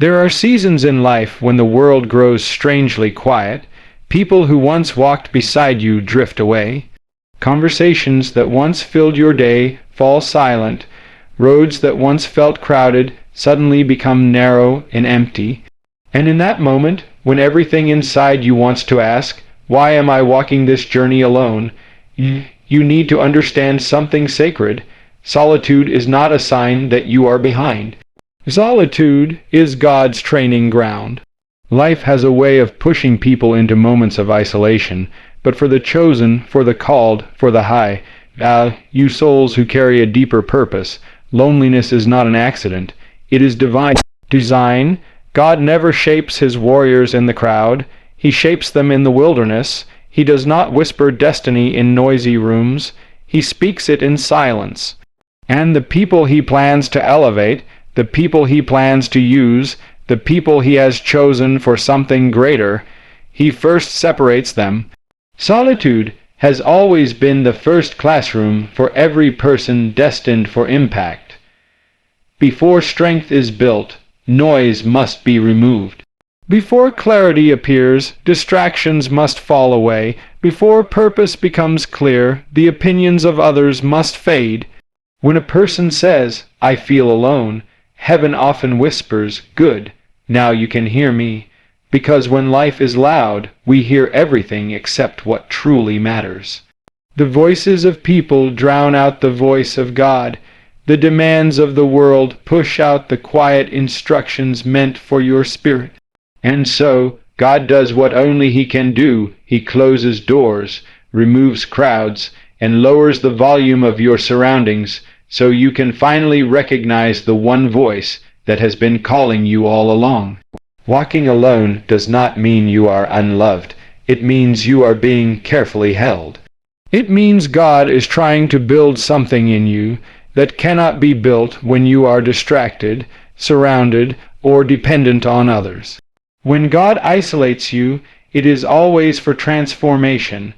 There are seasons in life when the world grows strangely quiet. People who once walked beside you drift away. Conversations that once filled your day fall silent. Roads that once felt crowded suddenly become narrow and empty. And in that moment, when everything inside you wants to ask, "Why am I walking this journey alone?" you need to understand something sacred. Solitude is not a sign that you are behind. Solitude is God's training ground. Life has a way of pushing people into moments of isolation, but for the chosen, for the called, for the high, you souls who carry a deeper purpose, loneliness is not an accident. It is divine design. God never shapes his warriors in the crowd. He shapes them in the wilderness. He does not whisper destiny in noisy rooms. He speaks it in silence. And the people he plans to elevate, the people he plans to use, the people he has chosen for something greater, he first separates them. Solitude has always been the first classroom for every person destined for impact. Before strength is built, noise must be removed. Before clarity appears, distractions must fall away. Before purpose becomes clear, the opinions of others must fade. When a person says, "I feel alone," heaven often whispers, "Good, now you can hear me." Because when life is loud, we hear everything except what truly matters. The voices of people drown out the voice of God. The demands of the world push out the quiet instructions meant for your spirit. And so, God does what only he can do. He closes doors, removes crowds, and lowers the volume of your surroundings so you can finally recognize the one voice that has been calling you all along. Walking alone does not mean you are unloved. It means you are being carefully held. It means God is trying to build something in you that cannot be built when you are distracted, surrounded, or dependent on others. When God isolates you, it is always for transformation.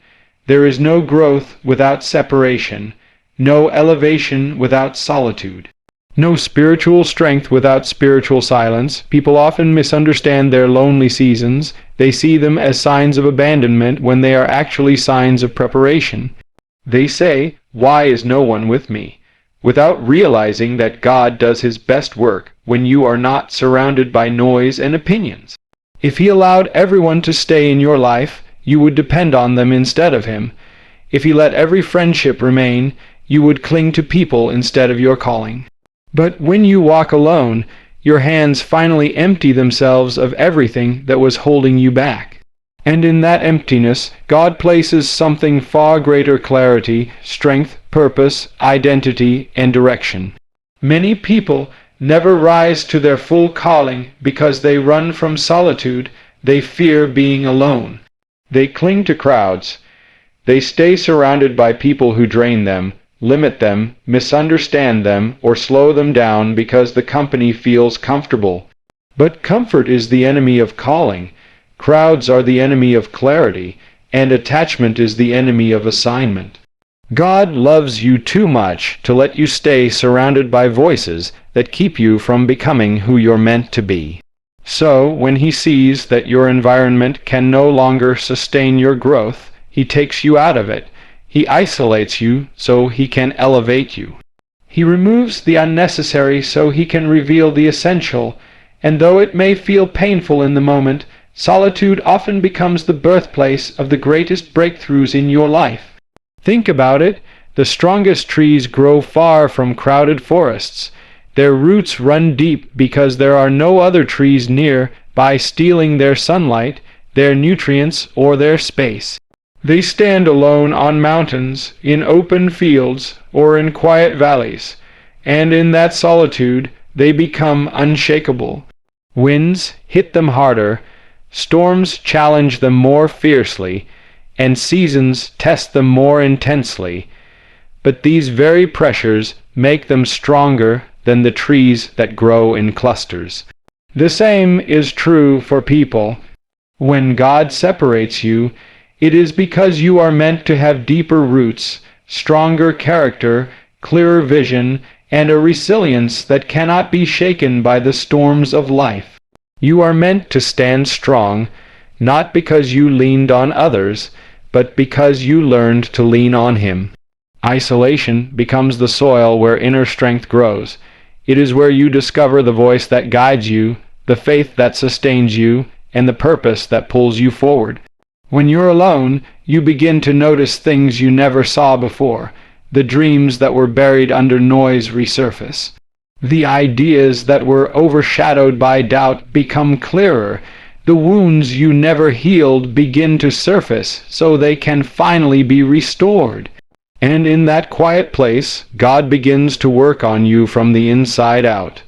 There is no growth without separation, no elevation without solitude, no spiritual strength without spiritual silence. People often misunderstand their lonely seasons. They see them as signs of abandonment when they are actually signs of preparation. They say, "Why is no one with me?" without realizing that God does his best work when you are not surrounded by noise and opinions. If he allowed everyone to stay in your life, you would depend on them instead of him. If he let every friendship remain, you would cling to people instead of your calling. But when you walk alone, your hands finally empty themselves of everything that was holding you back. And in that emptiness, God places something far greater: clarity, strength, purpose, identity, and direction. Many people never rise to their full calling because they run from solitude. They fear being alone. They cling to crowds. They stay surrounded by people who drain them, limit them, misunderstand them, or slow them down because the company feels comfortable. But comfort is the enemy of calling. Crowds are the enemy of clarity, and attachment is the enemy of assignment. God loves you too much to let you stay surrounded by voices that keep you from becoming who you're meant to be. So, when he sees that your environment can no longer sustain your growth, he takes you out of it. He isolates you so he can elevate you. He removes the unnecessary so he can reveal the essential. And though it may feel painful in the moment, solitude often becomes the birthplace of the greatest breakthroughs in your life. Think about it. The strongest trees grow far from crowded forests. Their roots run deep because there are no other trees near by stealing their sunlight, their nutrients, or their space. They stand alone on mountains, in open fields, or in quiet valleys, and in that solitude they become unshakable. Winds hit them harder, storms challenge them more fiercely, and seasons test them more intensely. But these very pressures make them stronger than the trees that grow in clusters. The same is true for people. When God separates you, it is because you are meant to have deeper roots, stronger character, clearer vision, and a resilience that cannot be shaken by the storms of life. You are meant to stand strong, not because you leaned on others, but because you learned to lean on Him. Isolation becomes the soil where inner strength grows. It is where you discover the voice that guides you, the faith that sustains you, and the purpose that pulls you forward. When you're alone, you begin to notice things you never saw before. The dreams that were buried under noise resurface. The ideas that were overshadowed by doubt become clearer. The wounds you never healed begin to surface so they can finally be restored. And in that quiet place, God begins to work on you from the inside out.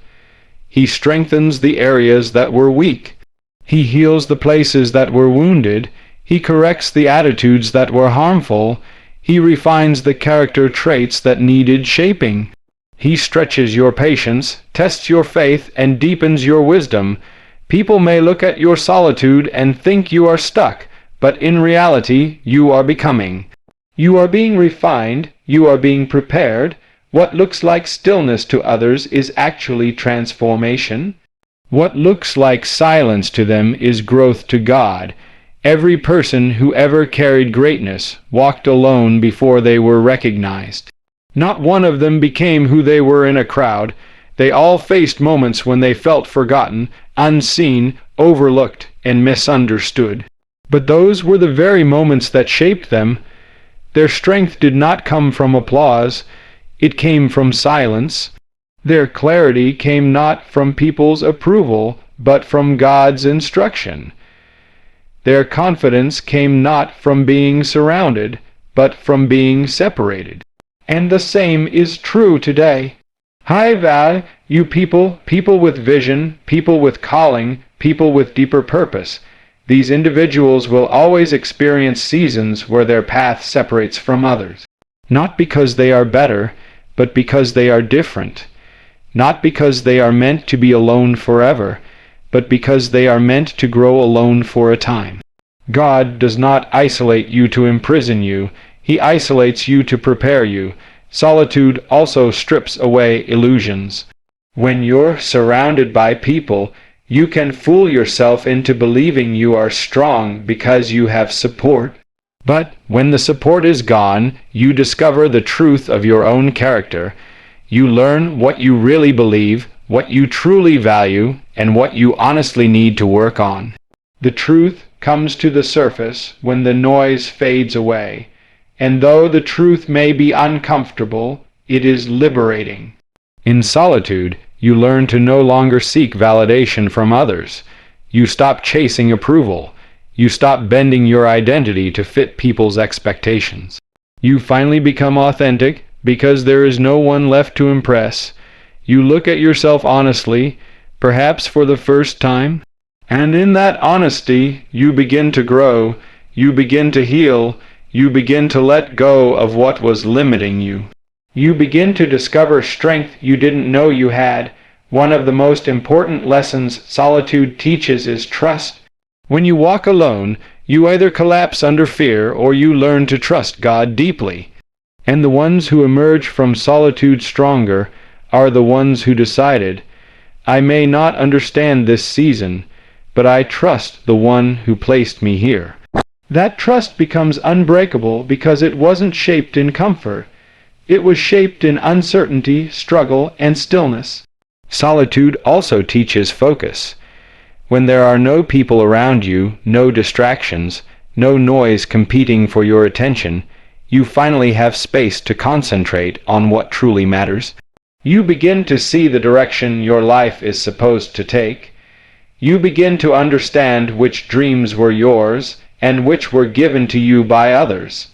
He strengthens the areas that were weak. He heals the places that were wounded. He corrects the attitudes that were harmful. He refines the character traits that needed shaping. He stretches your patience, tests your faith, and deepens your wisdom. People may look at your solitude and think you are stuck, but in reality, you are becoming. You are being refined, you are being prepared. What looks like stillness to others is actually transformation. What looks like silence to them is growth to God. Every person who ever carried greatness walked alone before they were recognized. Not one of them became who they were in a crowd. They all faced moments when they felt forgotten, unseen, overlooked, and misunderstood. But those were the very moments that shaped them. Their strength did not come from applause. It came from silence. Their clarity came not from people's approval, but from God's instruction. Their confidence came not from being surrounded, but from being separated. And the same is true today. High value people, people with vision, people with calling, people with deeper purpose. These individuals will always experience seasons where their path separates from others. Not because they are better, but because they are different. Not because they are meant to be alone forever, but because they are meant to grow alone for a time. God does not isolate you to imprison you. He isolates you to prepare you. Solitude also strips away illusions. When you're surrounded by people, you can fool yourself into believing you are strong because you have support. But when the support is gone, you discover the truth of your own character. You learn what you really believe, what you truly value, and what you honestly need to work on. The truth comes to the surface when the noise fades away. And though the truth may be uncomfortable, it is liberating. In solitude, you learn to no longer seek validation from others. You stop chasing approval. You stop bending your identity to fit people's expectations. You finally become authentic because there is no one left to impress. You look at yourself honestly, perhaps for the first time, and in that honesty you begin to grow, you begin to heal, you begin to let go of what was limiting you. You begin to discover strength you didn't know you had. One of the most important lessons solitude teaches is trust. When you walk alone, you either collapse under fear or you learn to trust God deeply. And the ones who emerge from solitude stronger are the ones who decided, I may not understand this season, but I trust the one who placed me here. That trust becomes unbreakable because it wasn't shaped in comfort. It was shaped in uncertainty, struggle, and stillness. Solitude also teaches focus. When there are no people around you, no distractions, no noise competing for your attention, you finally have space to concentrate on what truly matters. You begin to see the direction your life is supposed to take. You begin to understand which dreams were yours and which were given to you by others.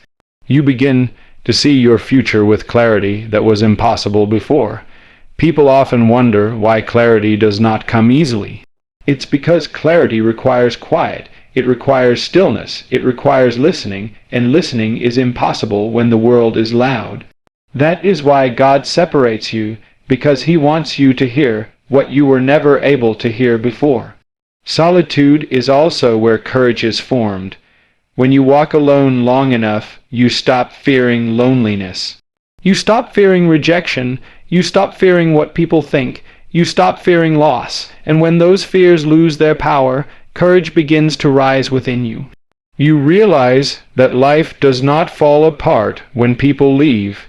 You begin to see your future with clarity that was impossible before. People often wonder why clarity does not come easily. It's because clarity requires quiet, it requires stillness, it requires listening, and listening is impossible when the world is loud. That is why God separates you, because He wants you to hear what you were never able to hear before. Solitude is also where courage is formed. When you walk alone long enough, you stop fearing loneliness. You stop fearing rejection. You stop fearing what people think. you stop fearing loss, and when those fears lose their power, courage begins to rise within you. You realize that life does not fall apart when people leave.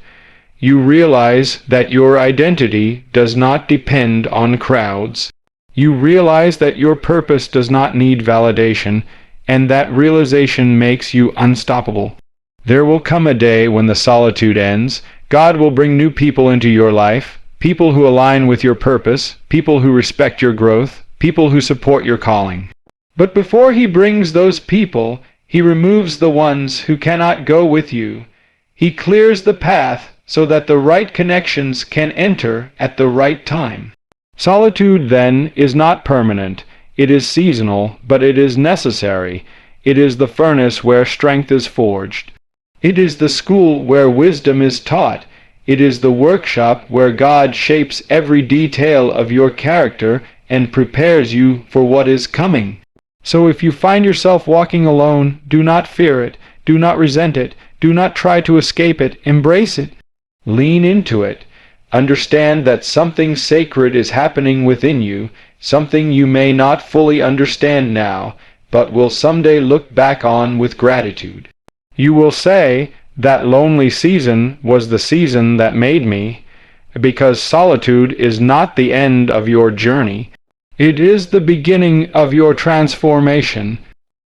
You realize that your identity does not depend on crowds. You realize that your purpose does not need validation, and that realization makes you unstoppable. There will come a day when the solitude ends. God will bring new people into your life, people who align with your purpose, people who respect your growth, people who support your calling. But before He brings those people, He removes the ones who cannot go with you. He clears the path so that the right connections can enter at the right time. Solitude, then, is not permanent. It is seasonal, but it is necessary. It is the furnace where strength is forged. It is the school where wisdom is taught. It is the workshop where God shapes every detail of your character and prepares you for what is coming. So if you find yourself walking alone, do not fear it, do not resent it, do not try to escape it, embrace it. Lean into it. Understand that something sacred is happening within you, something you may not fully understand now, but will someday look back on with gratitude. You will say, that lonely season was the season that made me, because solitude is not the end of your journey. It is the beginning of your transformation.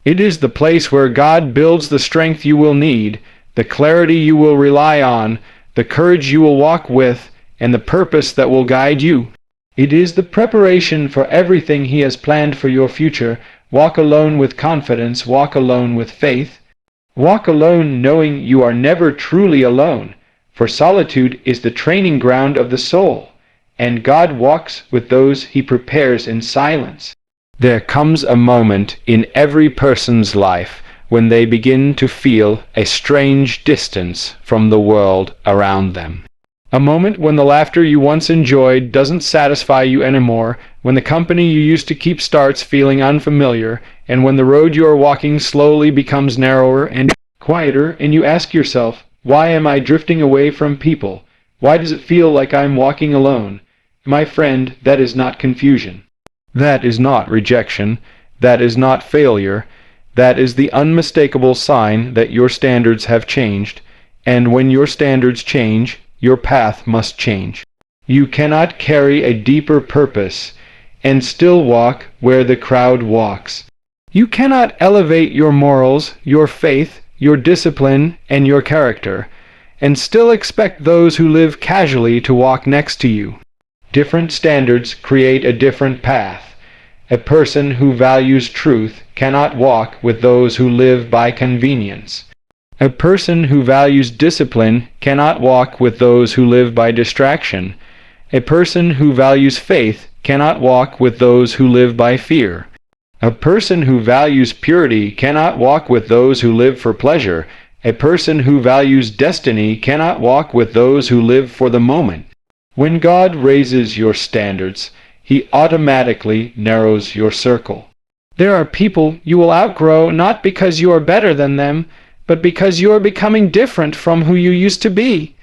It is the place where God builds the strength you will need, the clarity you will rely on, the courage you will walk with, and the purpose that will guide you. It is the preparation for everything He has planned for your future. Walk alone with confidence, walk alone with faith. Walk alone knowing you are never truly alone, for solitude is the training ground of the soul, and God walks with those He prepares in silence. There comes a moment in every person's life when they begin to feel a strange distance from the world around them. A moment when the laughter you once enjoyed doesn't satisfy you anymore, when the company you used to keep starts feeling unfamiliar, and when the road you are walking slowly becomes narrower and quieter, and you ask yourself, why am I drifting away from people? Why does it feel like I'm walking alone? My friend, that is not confusion. That is not rejection. That is not failure. That is the unmistakable sign that your standards have changed, and when your standards change, your path must change. You cannot carry a deeper purpose and still walk where the crowd walks. You cannot elevate your morals, your faith, your discipline, and your character, and still expect those who live casually to walk next to you. Different standards create a different path. A person who values truth cannot walk with those who live by convenience. A person who values discipline cannot walk with those who live by distraction. A person who values faith cannot walk with those who live by fear. A person who values purity cannot walk with those who live for pleasure. A person who values destiny cannot walk with those who live for the moment. When God raises your standards, He automatically narrows your circle. There are people you will outgrow not because you are better than them, but because you are becoming different from who you used to be.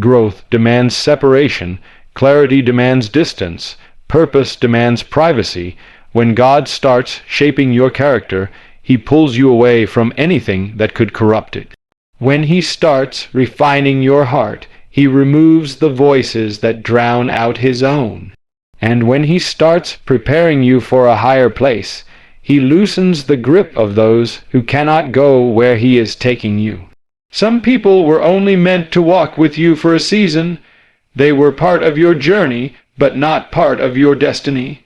Growth demands separation. Clarity demands distance. Purpose demands privacy. When God starts shaping your character, He pulls you away from anything that could corrupt it. When He starts refining your heart, He removes the voices that drown out His own. And when He starts preparing you for a higher place, He loosens the grip of those who cannot go where He is taking you. Some people were only meant to walk with you for a season. They were part of your journey, but not part of your destiny.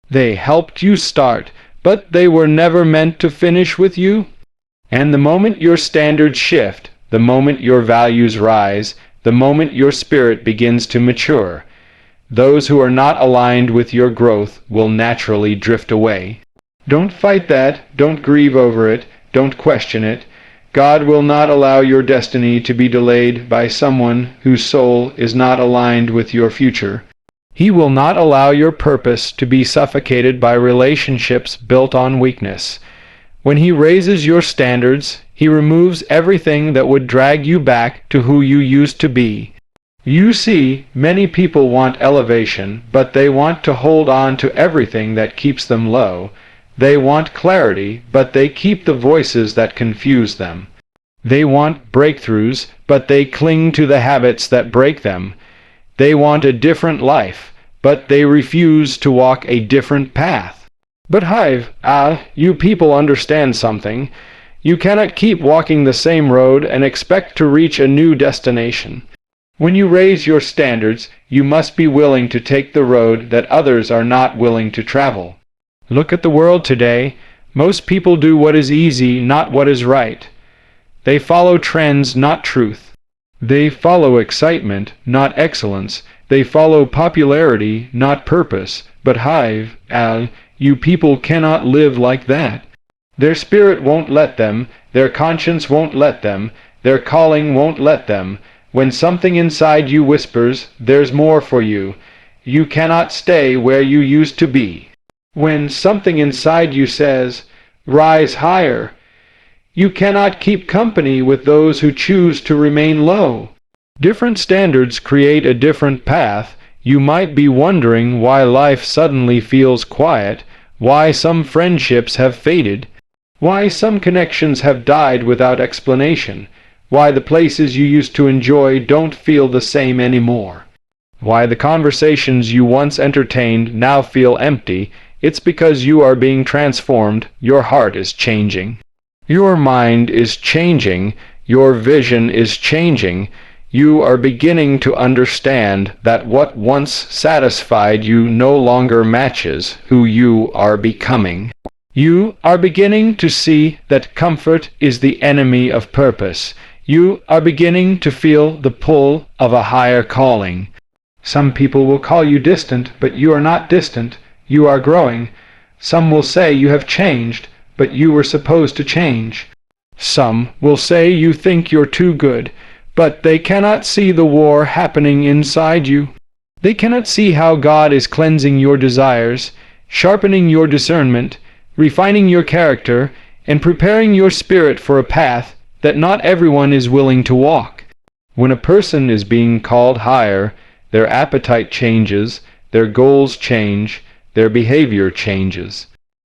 They helped you start, but they were never meant to finish with you. And the moment your standards shift, the moment your values rise, the moment your spirit begins to mature, those who are not aligned with your growth will naturally drift away. Don't fight that, don't grieve over it, don't question it. God will not allow your destiny to be delayed by someone whose soul is not aligned with your future. He will not allow your purpose to be suffocated by relationships built on weakness. When He raises your standards, He removes everything that would drag you back to who you used to be. You see, many people want elevation, but they want to hold on to everything that keeps them low. They want clarity, but they keep the voices that confuse them. They want breakthroughs, but they cling to the habits that break them. They want a different life, but they refuse to walk a different path. But you people understand something. You cannot keep walking the same road and expect to reach a new destination. When you raise your standards, you must be willing to take the road that others are not willing to travel. Look at the world today. Most people do what is easy, not what is right. They follow trends, not truth. They follow excitement, not excellence. They follow popularity, not purpose. But you people cannot live like that. Their spirit won't let them, their conscience won't let them, their calling won't let them. When something inside you whispers, "There's more for you," you cannot stay where you used to be. When something inside you says, "Rise higher," you cannot keep company with those who choose to remain low. Different standards create a different path. You might be wondering why life suddenly feels quiet, why some friendships have faded, why some connections have died without explanation, why the places you used to enjoy don't feel the same anymore, why the conversations you once entertained now feel empty. It's because you are being transformed. Your heart is changing. Your mind is changing. Your vision is changing. You are beginning to understand that what once satisfied you no longer matches who you are becoming. You are beginning to see that comfort is the enemy of purpose. You are beginning to feel the pull of a higher calling. Some people will call you distant, but you are not distant. You are growing. Some will say you have changed, but you were supposed to change. Some will say you think you're too good, but they cannot see the war happening inside you. They cannot see how God is cleansing your desires, sharpening your discernment, refining your character, and preparing your spirit for a path that not everyone is willing to walk. When a person is being called higher, their appetite changes, their goals change, their behavior changes.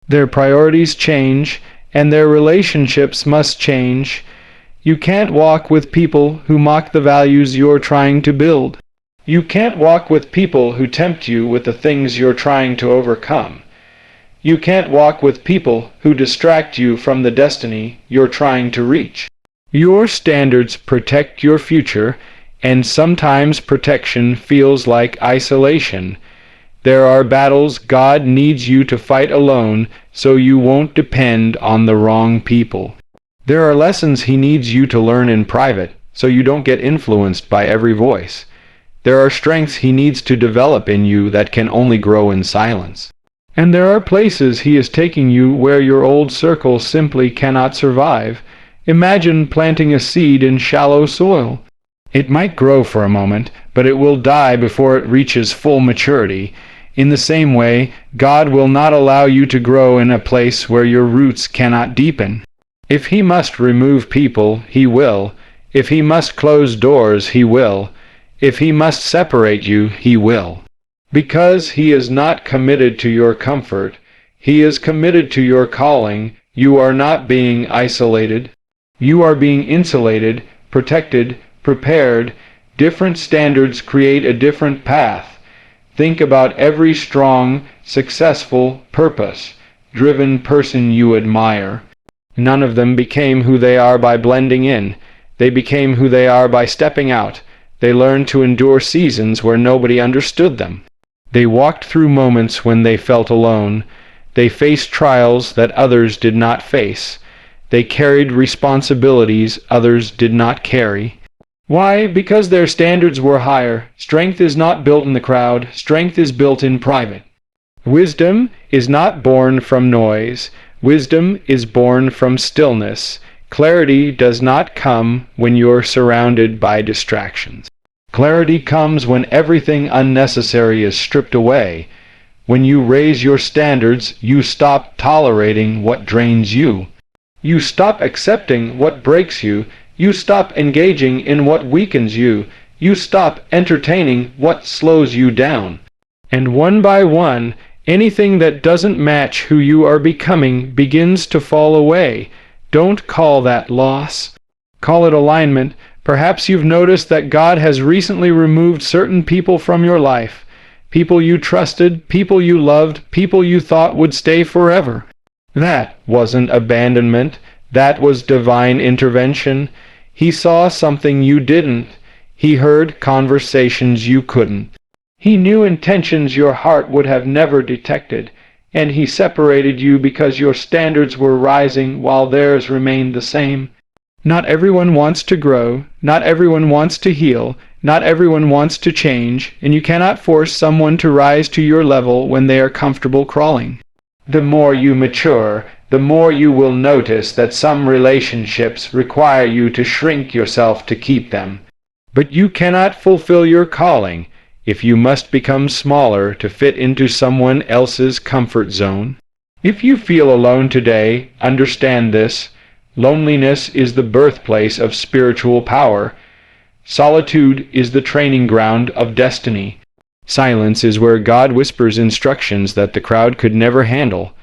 Their priorities change, and their relationships must change. You can't walk with people who mock the values you're trying to build. You can't walk with people who tempt you with the things you're trying to overcome. You can't walk with people who distract you from the destiny you're trying to reach. Your standards protect your future, and sometimes protection feels like isolation. There are battles God needs you to fight alone so you won't depend on the wrong people. There are lessons He needs you to learn in private so you don't get influenced by every voice. There are strengths He needs to develop in you that can only grow in silence. And there are places He is taking you where your old circle simply cannot survive. Imagine planting a seed in shallow soil. It might grow for a moment, but it will die before it reaches full maturity. In the same way, God will not allow you to grow in a place where your roots cannot deepen. If He must remove people, He will. If He must close doors, He will. If He must separate you, He will. Because He is not committed to your comfort, He is committed to your calling. You are not being isolated. You are being insulated, protected, prepared. Different standards create a different path. Think about every strong, successful, purpose-driven person you admire. None of them became who they are by blending in. They became who they are by stepping out. They learned to endure seasons where nobody understood them. They walked through moments when they felt alone. They faced trials that others did not face. They carried responsibilities others did not carry. Why? Because their standards were higher. Strength is not built in the crowd. Strength is built in private. Wisdom is not born from noise. Wisdom is born from stillness. Clarity does not come when you're surrounded by distractions. Clarity comes when everything unnecessary is stripped away. When you raise your standards, you stop tolerating what drains you. You stop accepting what breaks you. You stop engaging in what weakens you. You stop entertaining what slows you down. And one by one, anything that doesn't match who you are becoming begins to fall away. Don't call that loss. Call it alignment. Perhaps you've noticed that God has recently removed certain people from your life. People you trusted, people you loved, people you thought would stay forever. That wasn't abandonment. That was divine intervention. He saw something you didn't. He heard conversations you couldn't. He knew intentions your heart would have never detected, and he separated you because your standards were rising while theirs remained the same. Not everyone wants to grow, not everyone wants to heal, not everyone wants to change, and you cannot force someone to rise to your level when they are comfortable crawling. The more you mature, the more you will notice that some relationships require you to shrink yourself to keep them. But you cannot fulfill your calling if you must become smaller to fit into someone else's comfort zone. If you feel alone today, understand this. Loneliness is the birthplace of spiritual power. Solitude is the training ground of destiny. Silence is where God whispers instructions that the crowd could never handle.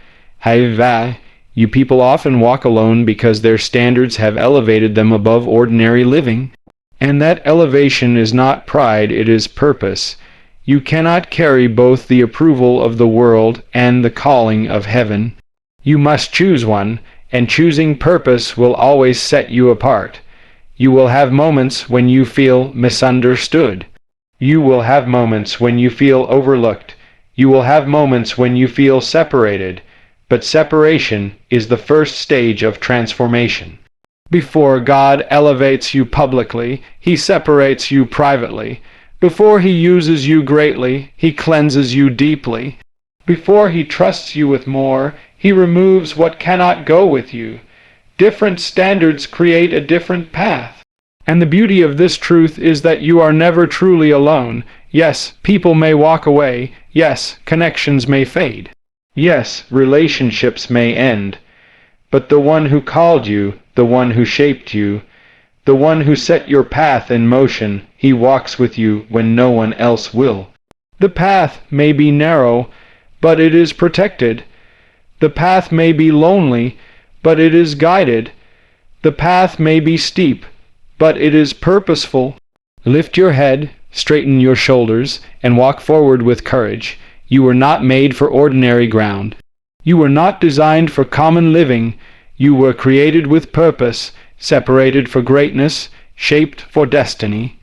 You people often walk alone because their standards have elevated them above ordinary living. And that elevation is not pride, it is purpose. You cannot carry both the approval of the world and the calling of heaven. You must choose one, and choosing purpose will always set you apart. You will have moments when you feel misunderstood. You will have moments when you feel overlooked. You will have moments when you feel separated. But separation is the first stage of transformation. Before God elevates you publicly, he separates you privately. Before he uses you greatly, he cleanses you deeply. Before he trusts you with more, he removes what cannot go with you. Different standards create a different path. And the beauty of this truth is that you are never truly alone. Yes, people may walk away. Yes, connections may fade. Yes, relationships may end. But the one who called you, the one who shaped you, the one who set your path in motion, he walks with you when no one else will. The path may be narrow, but it is protected. The path may be lonely, but it is guided. The path may be steep, but it is purposeful. Lift your head, straighten your shoulders, and walk forward with courage. You were not made for ordinary ground. You were not designed for common living. You were created with purpose, separated for greatness, shaped for destiny.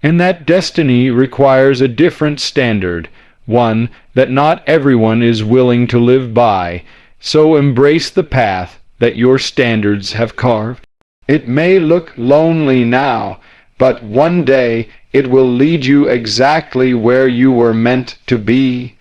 And that destiny requires a different standard, one that not everyone is willing to live by. So embrace the path that your standards have carved. It may look lonely now, but one day it will lead you exactly where you were meant to be.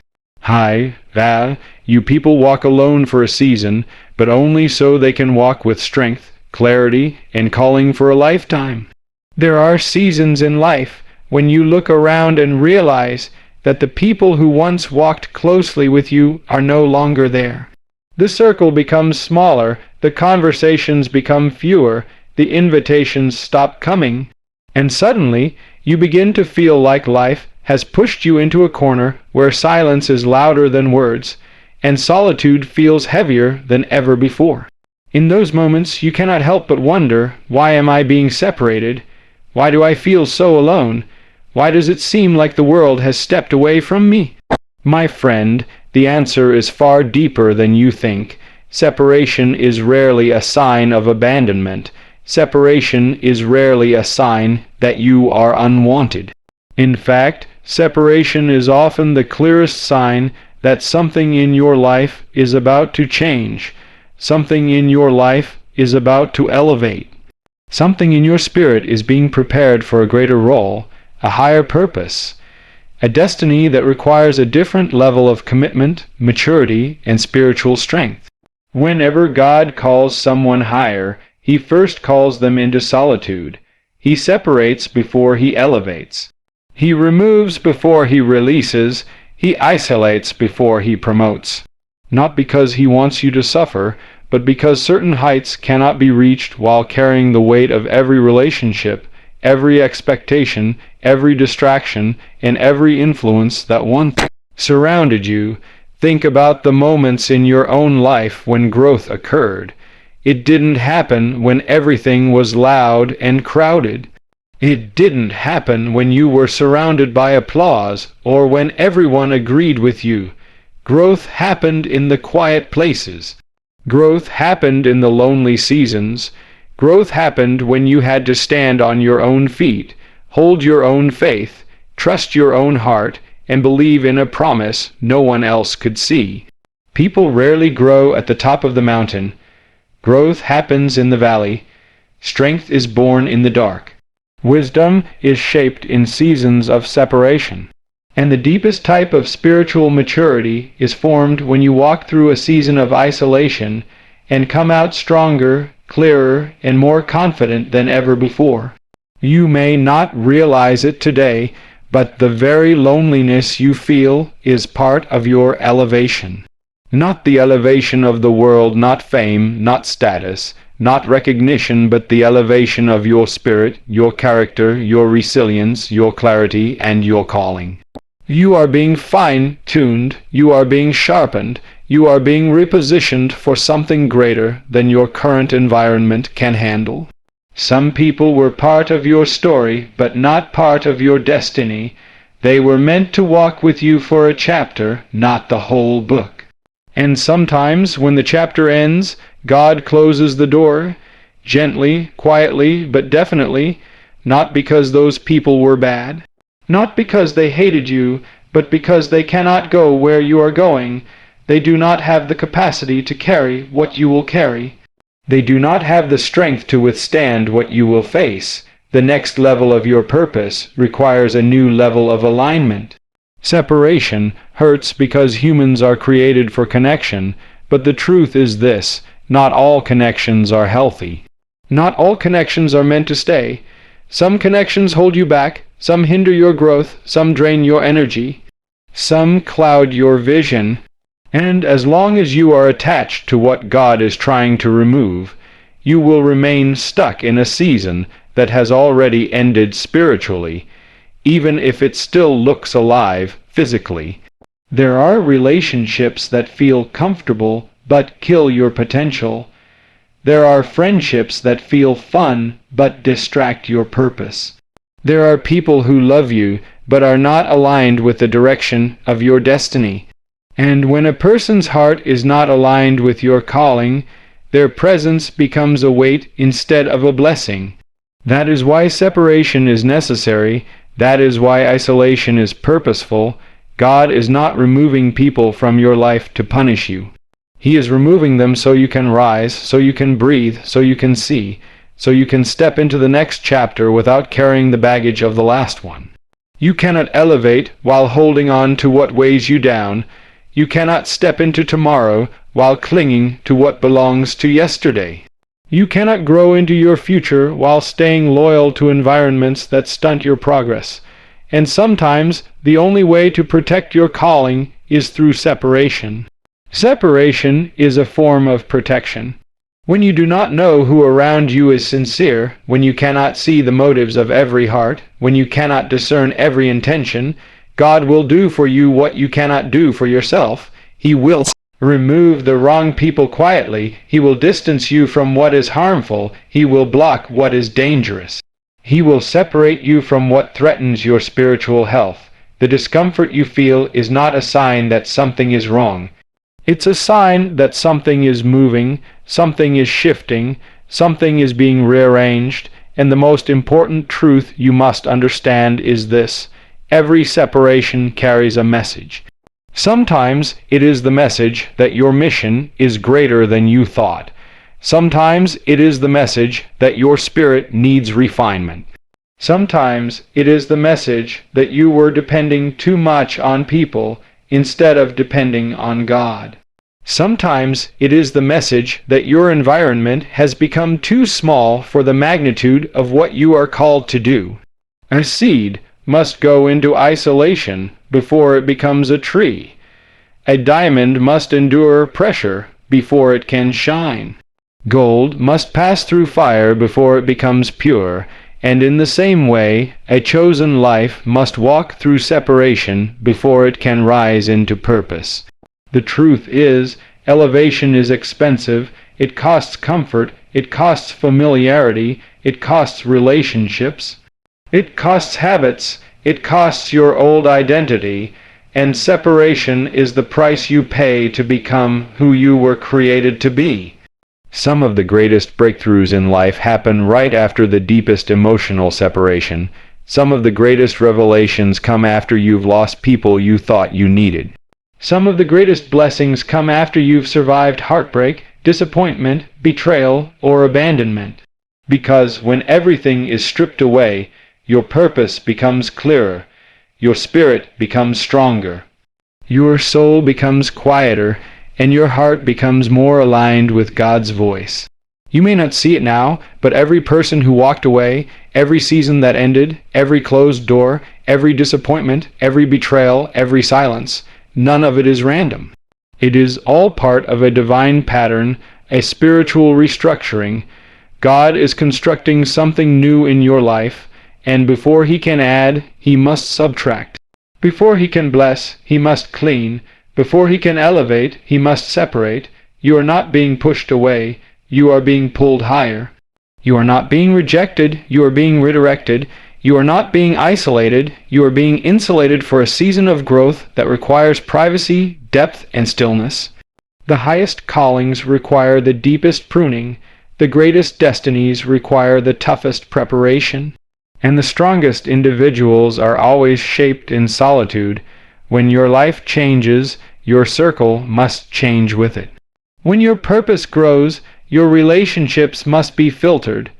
You people walk alone for a season, but only so they can walk with strength, clarity, and calling for a lifetime. There are seasons in life when you look around and realize that the people who once walked closely with you are no longer there. The circle becomes smaller, the conversations become fewer, the invitations stop coming, and suddenly you begin to feel like life has pushed you into a corner where silence is louder than words, and solitude feels heavier than ever before. In those moments you cannot help but wonder, why am I being separated? Why do I feel so alone? Why does it seem like the world has stepped away from me? My friend, the answer is far deeper than you think. Separation is rarely a sign of abandonment. Separation is rarely a sign that you are unwanted. In fact, separation is often the clearest sign that something in your life is about to change. Something in your life is about to elevate. Something in your spirit is being prepared for a greater role, a higher purpose, a destiny that requires a different level of commitment, maturity, and spiritual strength. Whenever God calls someone higher, he first calls them into solitude. He separates before he elevates. He removes before he releases. He isolates before he promotes. Not because he wants you to suffer, but because certain heights cannot be reached while carrying the weight of every relationship every expectation, every distraction, and every influence that once surrounded you. Think about the moments in your own life when growth occurred. It didn't happen when everything was loud and crowded. It didn't happen when you were surrounded by applause or when everyone agreed with you. Growth happened in the quiet places. Growth happened in the lonely seasons. Growth happened when you had to stand on your own feet, hold your own faith, trust your own heart, and believe in a promise no one else could see. People rarely grow at the top of the mountain. Growth happens in the valley. Strength is born in the dark. Wisdom is shaped in seasons of separation. And the deepest type of spiritual maturity is formed when you walk through a season of isolation and come out stronger, clearer, and more confident than ever before. You may not realize it today, but the very loneliness you feel is part of your elevation. Not the elevation of the world, not fame, not status, not recognition, but the elevation of your spirit, your character, your resilience, your clarity, and your calling. You are being fine-tuned, you are being sharpened, you are being repositioned for something greater than your current environment can handle. Some people were part of your story, but not part of your destiny. They were meant to walk with you for a chapter, not the whole book. And sometimes, when the chapter ends, God closes the door, gently, quietly, but definitely, not because those people were bad, not because they hated you, but because they cannot go where you are going. They do not have the capacity to carry what you will carry. They do not have the strength to withstand what you will face. The next level of your purpose requires a new level of alignment. Separation hurts because humans are created for connection, but the truth is this: not all connections are healthy. Not all connections are meant to stay. Some connections hold you back, some hinder your growth, some drain your energy, some cloud your vision. And as long as you are attached to what God is trying to remove, you will remain stuck in a season that has already ended spiritually, even if it still looks alive physically. There are relationships that feel comfortable but kill your potential. There are friendships that feel fun but distract your purpose. There are people who love you but are not aligned with the direction of your destiny. And when a person's heart is not aligned with your calling, their presence becomes a weight instead of a blessing. That is why separation is necessary. That is why isolation is purposeful. God is not removing people from your life to punish you. He is removing them so you can rise, so you can breathe, so you can see, so you can step into the next chapter without carrying the baggage of the last one. You cannot elevate while holding on to what weighs you down. You cannot step into tomorrow while clinging to what belongs to yesterday. You cannot grow into your future while staying loyal to environments that stunt your progress. And sometimes the only way to protect your calling is through separation. Separation is a form of protection. When you do not know who around you is sincere, when you cannot see the motives of every heart, when you cannot discern every intention, God will do for you what you cannot do for yourself. He will remove the wrong people quietly. He will distance you from what is harmful. He will block what is dangerous. He will separate you from what threatens your spiritual health. The discomfort you feel is not a sign that something is wrong. It's a sign that something is moving, something is shifting, something is being rearranged, and the most important truth you must understand is this: every separation carries a message. Sometimes it is the message that your mission is greater than you thought. Sometimes it is the message that your spirit needs refinement. Sometimes it is the message that you were depending too much on people instead of depending on God. Sometimes it is the message that your environment has become too small for the magnitude of what you are called to do. A seed must go into isolation before it becomes a tree. A diamond must endure pressure before it can shine. Gold must pass through fire before it becomes pure, And in the same way, a chosen life must walk through separation before it can rise into purpose. The truth is, elevation is expensive, it costs comfort, it costs familiarity, it costs relationships, it costs habits, it costs your old identity, and separation is the price you pay to become who you were created to be. Some of the greatest breakthroughs in life happen right after the deepest emotional separation. Some of the greatest revelations come after you've lost people you thought you needed. Some of the greatest blessings come after you've survived heartbreak, disappointment, betrayal, or abandonment. Because when everything is stripped away, your purpose becomes clearer, your spirit becomes stronger, your soul becomes quieter, and your heart becomes more aligned with God's voice. You may not see it now, but every person who walked away, every season that ended, every closed door, every disappointment, every betrayal, every silence, none of it is random. It is all part of a divine pattern, a spiritual restructuring. God is constructing something new in your life, and before He can add, He must subtract. Before He can bless, He must clean. Before He can elevate, He must separate. You are not being pushed away, you are being pulled higher. You are not being rejected, you are being redirected. You are not being isolated, you are being insulated for a season of growth that requires privacy, depth, and stillness. The highest callings require the deepest pruning, the greatest destinies require the toughest preparation, and the strongest individuals are always shaped in solitude. When your life changes, your circle must change with it. When your purpose grows, your relationships must be filtered.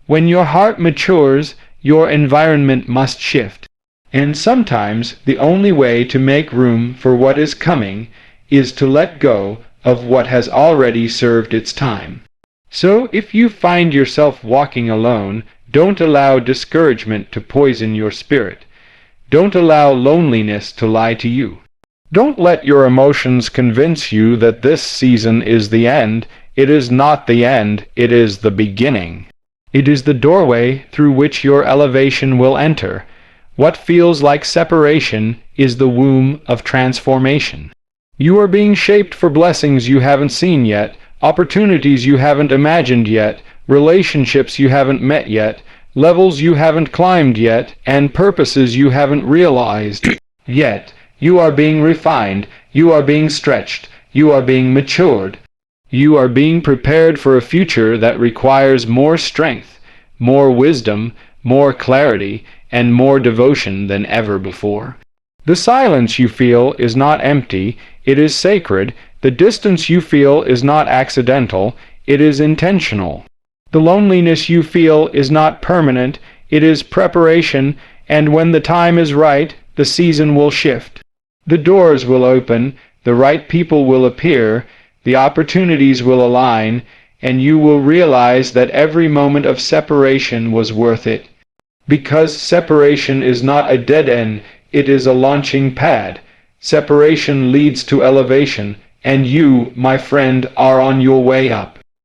When your heart matures, your environment must shift. And sometimes the only way to make room for what is coming is to let go of what has already served its time. So if you find yourself walking alone, don't allow discouragement to poison your spirit. Don't allow loneliness to lie to you. Don't let your emotions convince you that this season is the end. It is not the end, it is the beginning. It is the doorway through which your elevation will enter. What feels like separation is the womb of transformation. You are being shaped for blessings you haven't seen yet, opportunities you haven't imagined yet, relationships you haven't met yet, levels you haven't climbed yet, and purposes you haven't realized yet. You are being refined, you are being stretched, you are being matured. You are being prepared for a future that requires more strength, more wisdom, more clarity, and more devotion than ever before. The silence you feel is not empty, it is sacred. The distance you feel is not accidental, it is intentional. The loneliness you feel is not permanent, it is preparation, and when the time is right, the season will shift. The doors will open, the right people will appear, the opportunities will align, and you will realize that every moment of separation was worth it. Because separation is not a dead end, it is a launching pad. Separation leads to elevation, and you, my friend, are on your way up.